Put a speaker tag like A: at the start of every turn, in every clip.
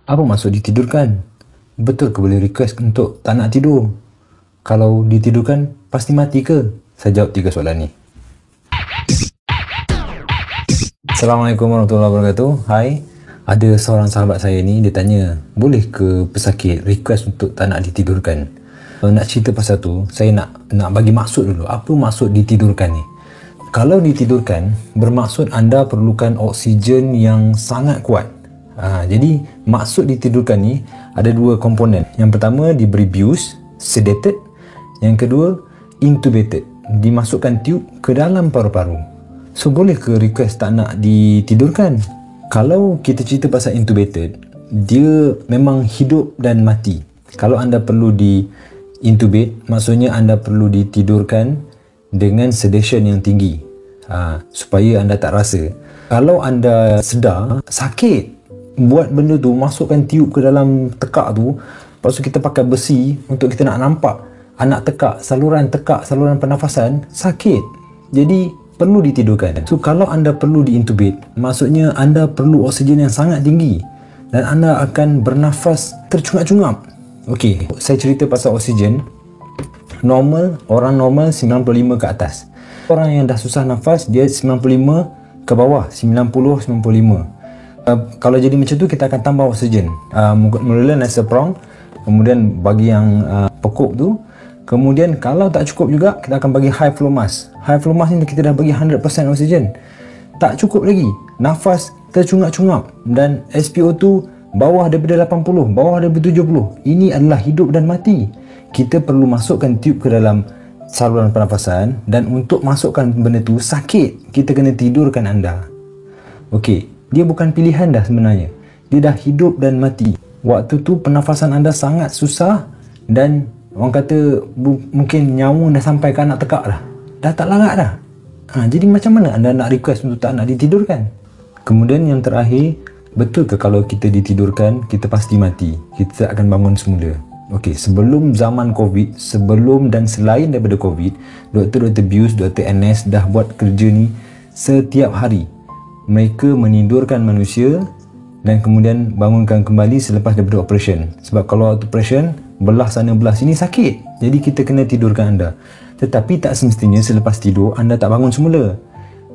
A: Apa maksud ditidurkan? Betul ke boleh request untuk tak nak tidur? Kalau ditidurkan, pasti mati ke? Saya jawab 3 soalan ni. Assalamualaikum warahmatullahi wabarakatuh. Hai, ada seorang sahabat saya ni, dia tanya, boleh ke pesakit request untuk tak nak ditidurkan? Nak cerita pasal tu, saya nak bagi maksud dulu. Apa maksud ditidurkan ni? Kalau ditidurkan, bermaksud anda perlukan oksigen yang sangat kuat. Jadi maksud ditidurkan ni ada 2 komponen. Yang pertama, diberi bius, sedated. Yang kedua, intubated, dimasukkan tube ke dalam paru-paru. So boleh ke request tak nak ditidurkan? Kalau kita cerita pasal intubated, dia memang hidup dan mati. Kalau anda perlu di intubate, maksudnya anda perlu ditidurkan dengan sedation yang tinggi, supaya anda tak rasa. Kalau anda sedar, sakit buat benda tu, masukkan tiup ke dalam tekak tu, lepas tu kita pakai besi untuk kita nak nampak anak tekak, saluran pernafasan, sakit. Jadi perlu ditidurkan. So kalau anda perlu diintubate, maksudnya anda perlu oksigen yang sangat tinggi dan anda akan bernafas tercungap-cungap. Okey, saya cerita pasal oksigen. Orang normal 95 ke atas. Orang yang dah susah nafas, dia 95 ke bawah, 90-95. Kalau jadi macam tu, kita akan tambah oksigen. Mula-mula nasoprong, kemudian bagi yang pekuk tu, kemudian kalau tak cukup juga, kita akan bagi high flow mask. High flow mask ni kita dah bagi 100% oksigen, tak cukup lagi, nafas tercungap-cungap, dan SpO2 bawah daripada 80, bawah daripada 70. Ini adalah hidup dan mati. Kita perlu masukkan tube ke dalam saluran pernafasan, dan untuk masukkan benda tu sakit, kita kena tidurkan anda. Okey, dia bukan pilihan dah sebenarnya, dia dah hidup dan mati. Waktu tu pernafasan anda sangat susah, dan orang kata mungkin nyawa dah sampai ke anak tekak dah tak larat dah. Jadi macam mana anda nak request untuk tak nak ditidurkan? Kemudian yang terakhir, betul ke kalau kita ditidurkan, kita pasti mati, kita akan bangun semula? Okey, sebelum zaman COVID, sebelum dan selain daripada COVID, Dr. Bius, Dr. NS dah buat kerja ni setiap hari. Mereka menidurkan manusia dan kemudian bangunkan kembali selepas daripada operation. Sebab kalau operation, belah sana belah sini sakit, jadi kita kena tidurkan anda. Tetapi tak semestinya selepas tidur anda tak bangun semula.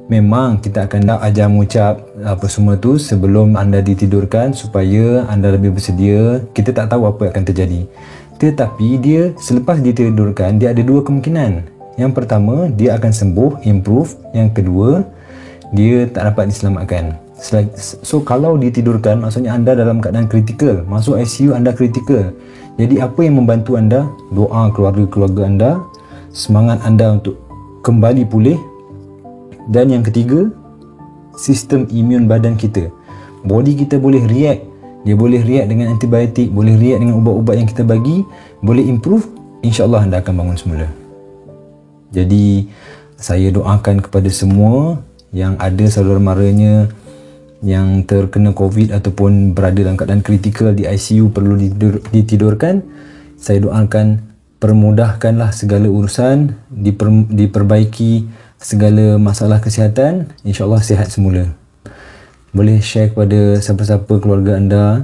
A: Memang kita akan ajar mengucap apa semua tu sebelum anda ditidurkan, supaya anda lebih bersedia. Kita tak tahu apa akan terjadi. Tetapi dia selepas ditidurkan, dia ada 2 kemungkinan. Yang pertama, dia akan sembuh, improve. Yang kedua, dia tak dapat diselamatkan. So kalau ditidurkan, maksudnya anda dalam keadaan kritikal, masuk ICU, anda kritikal. Jadi apa yang membantu anda? Doa keluarga-keluarga anda, semangat anda untuk kembali pulih. Dan yang ketiga, sistem imun badan kita. Body kita boleh react. Dia boleh react dengan antibiotik, boleh react dengan ubat-ubat yang kita bagi, boleh improve. InsyaAllah anda akan bangun semula. Jadi saya doakan kepada semua yang ada saudara maranya yang terkena COVID ataupun berada dalam keadaan kritikal di ICU, perlu ditidurkan. Saya doakan permudahkanlah segala urusan, diperbaiki segala masalah kesihatan, insyaAllah sihat semula. Boleh share kepada siapa-siapa keluarga anda